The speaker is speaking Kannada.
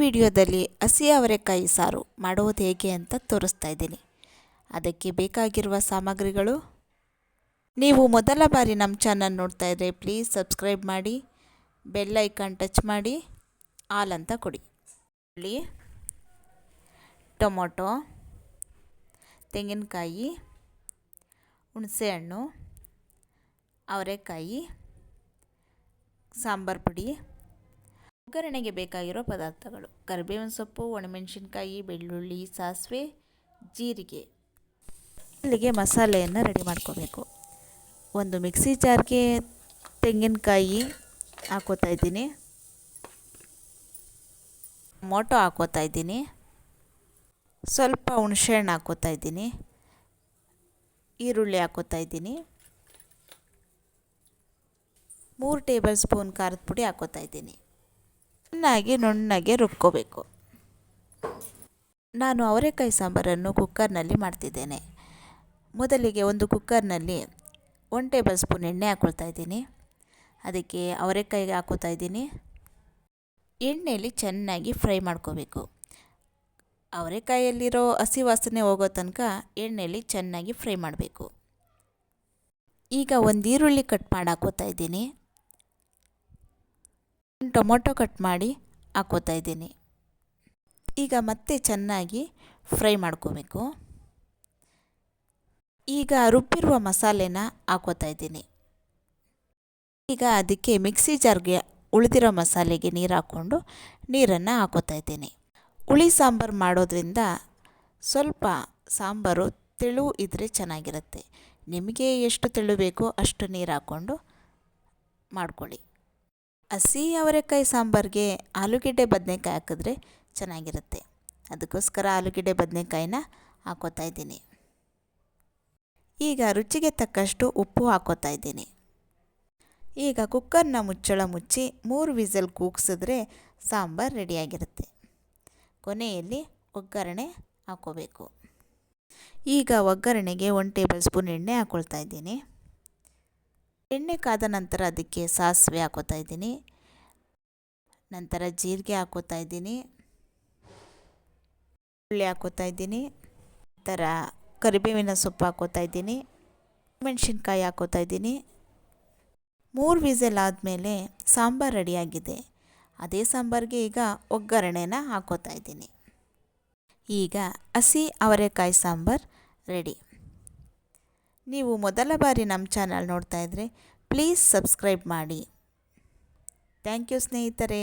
ವಿಡಿಯೋದಲ್ಲಿ ಹಸಿ ಅವರೆಕಾಯಿ ಸಾರು ಮಾಡುವುದು ಹೇಗೆ ಅಂತ ತೋರಿಸ್ತಾ ಇದ್ದೀನಿ. ಅದಕ್ಕೆ ಬೇಕಾಗಿರುವ ಸಾಮಗ್ರಿಗಳು, ನೀವು ಮೊದಲ ಬಾರಿ ನಮ್ಮ ಚಾನಲ್ ನೋಡ್ತಾ ಇದ್ದರೆ ಪ್ಲೀಸ್ ಸಬ್ಸ್ಕ್ರೈಬ್ ಮಾಡಿ, ಬೆಲ್ ಐಕಾನ್ ಟಚ್ ಮಾಡಿ, ಆಲ್ ಅಂತ ಕೊಡಿ. ಟೊಮೊಟೊ, ತೆಂಗಿನಕಾಯಿ, ಹುಣಸೆಹಣ್ಣು, ಅವರೆಕಾಯಿ, ಸಾಂಬಾರು ಪುಡಿ. ಒಗ್ಗರಣೆಗೆ ಬೇಕಾಗಿರೋ ಪದಾರ್ಥಗಳು: ಕರಿಬೇವಿನ ಸೊಪ್ಪು, ಒಣಮೆಣಸಿನ್ಕಾಯಿ, ಬೆಳ್ಳುಳ್ಳಿ, ಸಾಸಿವೆ, ಜೀರಿಗೆ. ಇಲ್ಲಿಗೆ ಮಸಾಲೆಯನ್ನು ರೆಡಿ ಮಾಡ್ಕೋಬೇಕು. ಒಂದು ಮಿಕ್ಸಿ ಜಾರ್ಗೆ ತೆಂಗಿನಕಾಯಿ ಹಾಕೋತಾ ಇದ್ದೀನಿ, ಟೊಮೊಟೊ ಹಾಕೋತಾ ಇದ್ದೀನಿ, ಸ್ವಲ್ಪ ಹುಣಸೆಹಣ್ಣು ಹಾಕೋತಾ ಇದ್ದೀನಿ, ಈರುಳ್ಳಿ ಹಾಕೋತಾ ಇದ್ದೀನಿ, 3 ಟೇಬಲ್ ಸ್ಪೂನ್ ಖಾರದ ಪುಡಿ ಹಾಕೋತಾ ಇದ್ದೀನಿ. ಚೆನ್ನಾಗಿ ನುಣ್ಣಗೆ ರುಬ್ಕೋಬೇಕು. ನಾನು ಅವರೆಕಾಯಿ ಸಾಂಬಾರನ್ನು ಕುಕ್ಕರ್ನಲ್ಲಿ ಮಾಡ್ತಿದ್ದೇನೆ. ಮೊದಲಿಗೆ ಒಂದು ಕುಕ್ಕರ್ನಲ್ಲಿ 1 ಟೇಬಲ್ ಸ್ಪೂನ್ ಎಣ್ಣೆ ಹಾಕ್ಕೊಳ್ತಾ ಇದ್ದೀನಿ. ಅದಕ್ಕೆ ಅವರೆಕಾಯಿಗೆ ಹಾಕೋತಾ ಇದ್ದೀನಿ. ಎಣ್ಣೆಯಲ್ಲಿ ಚೆನ್ನಾಗಿ ಫ್ರೈ ಮಾಡ್ಕೋಬೇಕು. ಅವರೆಕಾಯಲ್ಲಿರೋ ಹಸಿ ವಾಸನೆ ಹೋಗೋ ತನಕ ಎಣ್ಣೆಯಲ್ಲಿ ಚೆನ್ನಾಗಿ ಫ್ರೈ ಮಾಡಬೇಕು. ಈಗ ಒಂದು ಈರುಳ್ಳಿ ಕಟ್ ಮಾಡಿ ಹಾಕೋತಾ ಇದ್ದೀನಿ, ಟೊಮೊಟೊ ಕಟ್ ಮಾಡಿ ಹಾಕೋತಾ ಇದ್ದೀನಿ. ಈಗ ಮತ್ತೆ ಚೆನ್ನಾಗಿ ಫ್ರೈ ಮಾಡ್ಕೋಬೇಕು. ಈಗ ರುಬ್ಬಿರುವ ಮಸಾಲೆನ ಹಾಕೋತಾ ಇದ್ದೀನಿ. ಈಗ ಅದಕ್ಕೆ ಮಿಕ್ಸಿ ಜಾರ್ಗೆ ಉಳಿದಿರೋ ಮಸಾಲೆಗೆ ನೀರು ಹಾಕ್ಕೊಂಡು ನೀರನ್ನು ಹಾಕೋತಾ ಇದ್ದೀನಿ. ಹುಳಿ ಸಾಂಬಾರು ಮಾಡೋದ್ರಿಂದ ಸ್ವಲ್ಪ ಸಾಂಬಾರು ತೆಳು ಇದ್ದರೆ ಚೆನ್ನಾಗಿರುತ್ತೆ. ನಿಮಗೆ ಎಷ್ಟು ತೆಳು ಬೇಕೋ ಅಷ್ಟು ನೀರು ಹಾಕ್ಕೊಂಡು ಮಾಡ್ಕೊಳ್ಳಿ. ಹಸಿ ಅವರೆಕಾಯಿ ಸಾಂಬಾರಿಗೆ ಆಲೂಗೆಡ್ಡೆ ಬದನೆಕಾಯಿ ಹಾಕಿದ್ರೆ ಚೆನ್ನಾಗಿರುತ್ತೆ. ಅದಕ್ಕೋಸ್ಕರ ಆಲೂಗೆಡ್ಡೆ ಬದನೆಕಾಯಿನ ಹಾಕೋತಾ ಇದ್ದೀನಿ. ಈಗ ರುಚಿಗೆ ತಕ್ಕಷ್ಟು ಉಪ್ಪು ಹಾಕೋತಾ ಇದ್ದೀನಿ. ಈಗ ಕುಕ್ಕರ್ನ ಮುಚ್ಚಳ ಮುಚ್ಚಿ 3 ವಿಸಲ್ ಕೂಗಿಸಿದ್ರೆ ಸಾಂಬಾರು ರೆಡಿಯಾಗಿರುತ್ತೆ. ಕೊನೆಯಲ್ಲಿ ಒಗ್ಗರಣೆ ಹಾಕೋಬೇಕು. ಈಗ ಒಗ್ಗರಣೆಗೆ 1 ಟೇಬಲ್ ಸ್ಪೂನ್ ಎಣ್ಣೆ ಹಾಕ್ಕೊಳ್ತಾ ಇದ್ದೀನಿ. ಎಣ್ಣೆ ಕಾದ ನಂತರ ಅದಕ್ಕೆ ಸಾಸಿವೆ ಹಾಕೋತಾ ಇದ್ದೀನಿ, ನಂತರ ಜೀರಿಗೆ ಹಾಕೋತಾ ಇದ್ದೀನಿ, ಬೆಳ್ಳುಳ್ಳಿ ಹಾಕೋತಾ ಇದ್ದೀನಿ, ನಂತರ ಕರಿಬೇವಿನ ಸೊಪ್ಪು ಹಾಕೋತಾ ಇದ್ದೀನಿ, ಮೆಣಸಿನ್ಕಾಯಿ ಹಾಕೋತಾ ಇದ್ದೀನಿ. 3 ವಿಸಲ್ ಆದಮೇಲೆ ಸಾಂಬಾರು ರೆಡಿಯಾಗಿದೆ. ಅದೇ ಸಾಂಬಾರಿಗೆ ಈಗ ಒಗ್ಗರಣೆನ ಹಾಕೋತಾ ಇದ್ದೀನಿ. ಈಗ ಹಸಿ ಅವರೆಕಾಯಿ ಸಾಂಬಾರು ರೆಡಿ. ನೀವು ಮೊದಲ ಬಾರಿ ನಮ್ಮ ಚಾನಲ್ ನೋಡ್ತಾ ಇದ್ದರೆ ಪ್ಲೀಸ್ ಸಬ್ಸ್ಕ್ರೈಬ್ ಮಾಡಿ. ಥ್ಯಾಂಕ್ ಯು ಸ್ನೇಹಿತರೆ.